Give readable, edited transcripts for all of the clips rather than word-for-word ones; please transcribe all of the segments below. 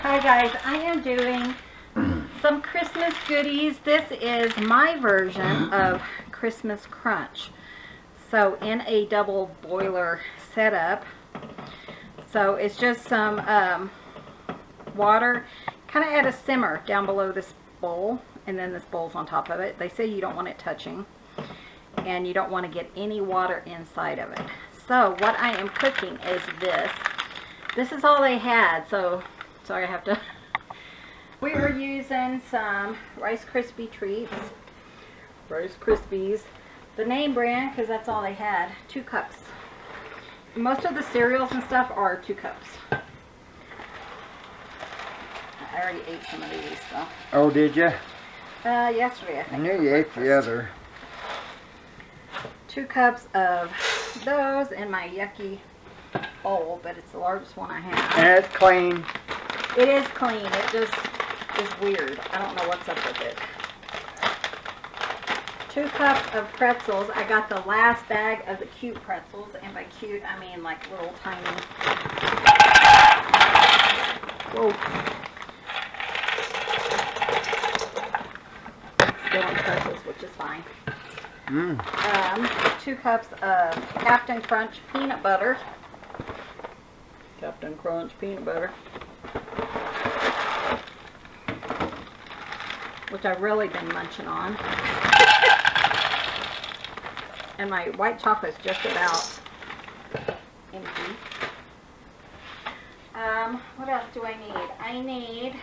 Hi guys, I am doing some Christmas goodies. This is my version of Christmas Crunch. So in a double boiler setup. So it's just some water, kind of at a simmer down below this bowl, and then this bowl's on top of it. They say you don't want it touching, and you don't want to get any water inside of it. So what I am cooking is this. This is all they had, so sorry I have to. We are using some Rice Krispie treats. Rice Krispies. The name brand, because that's all they had. 2 cups. Most of the cereals and stuff are 2 cups. I already ate some of these, so. Oh, did you? Yesterday, I think. I knew you ate the other. 2 cups of those in my yucky bowl, but it's the largest one I have. And it's clean. It is clean. It just is weird. I don't know what's up with it. 2 cups of pretzels. I got the last bag of the cute pretzels, and by cute I mean like little tiny. Whoa. Still on pretzels, which is fine. 2 cups of Captain Crunch peanut butter. Captain Crunch peanut butter. Which I've really been munching on. And my white chocolate's just about empty. What else do I need? I need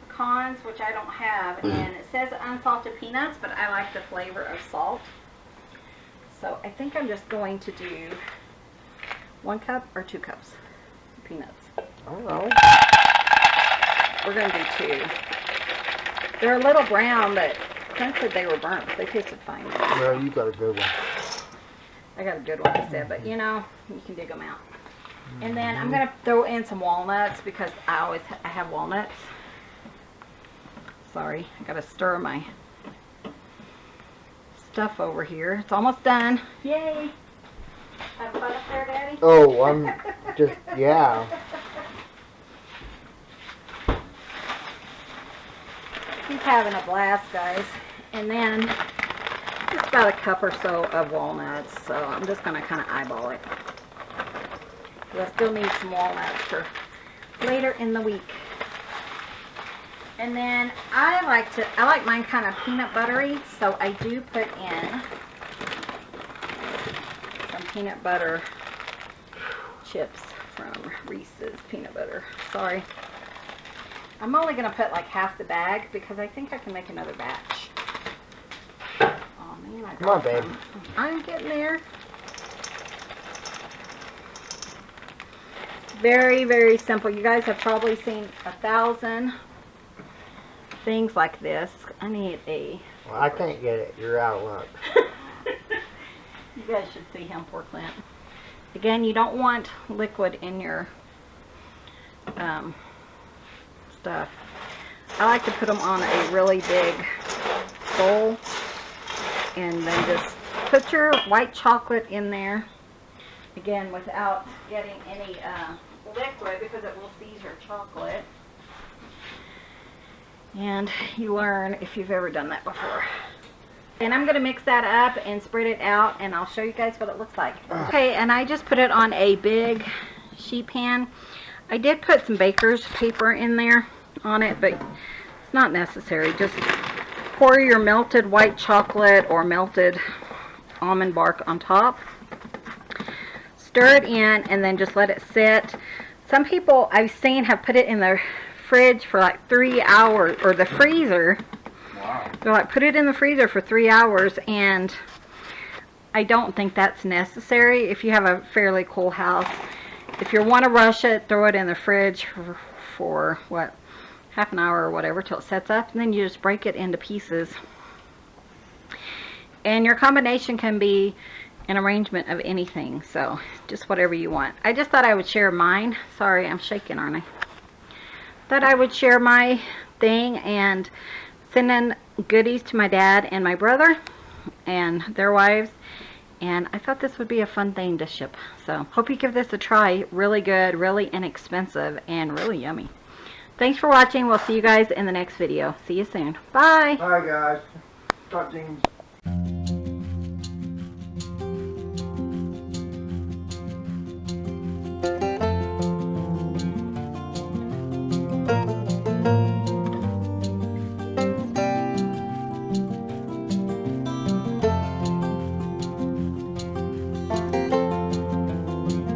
pecans, which I don't have, and it says unsalted peanuts, but I like the flavor of salt. So I think I'm just going to do 1 cup or 2 cups of peanuts. I don't know. We're going to do 2. They're a little brown, but Clint said they were burnt. They tasted fine. Well, you got a good one. I got a good one, he said, but you know, you can dig them out. And then I'm going to throw in some walnuts because I have walnuts. Sorry, I got to stir my stuff over here. It's almost done. Yay! Have fun up there, Daddy? Oh, I'm just, yeah. He's having a blast, guys. And then just about a cup or so of walnuts. So I'm just going to kind of eyeball it. I still need some walnuts for later in the week. And then I like mine kind of peanut buttery, so I do put in some peanut butter chips from Reese's peanut butter. Sorry. I'm only going to put like half the bag because I think I can make another batch. Oh man, I Come on, babe. I'm getting there. Very, very simple. You guys have probably seen 1,000 things like this. I need a... Well, I can't get it. You're out of luck. You guys should see him, poor Clint. Again, you don't want liquid in your stuff. I like to put them on a really big bowl and then just put your white chocolate in there. Again, without getting any liquid because it will seize your chocolate. And you learn if you've ever done that before. And I'm going to mix that up and spread it out, and I'll show you guys what it looks like. Okay, and I just put it on a big sheet pan. I did put some baker's paper in there on it, but it's not necessary. Just pour your melted white chocolate or melted almond bark on top. Stir it in and then just let it sit. Some people I've seen have put it in the fridge for like 3 hours, or the freezer. Wow. They're like, put it in the freezer for 3 hours, and I don't think that's necessary if you have a fairly cool house. If you want to rush it, throw it in the fridge for what, half an hour or whatever till it sets up, and then you just break it into pieces. And your combination can be an arrangement of anything, so just whatever you want. I just thought I would share mine. Sorry, I'm shaking, aren't I? Thought I would share my thing and send in goodies to my dad and my brother and their wives, And I thought this would be a fun thing to ship. So hope you give this a try. Really good, really inexpensive, and really yummy. Thanks for watching. We'll see you guys in the next video. See you soon. Bye. Bye guys. Talk to you.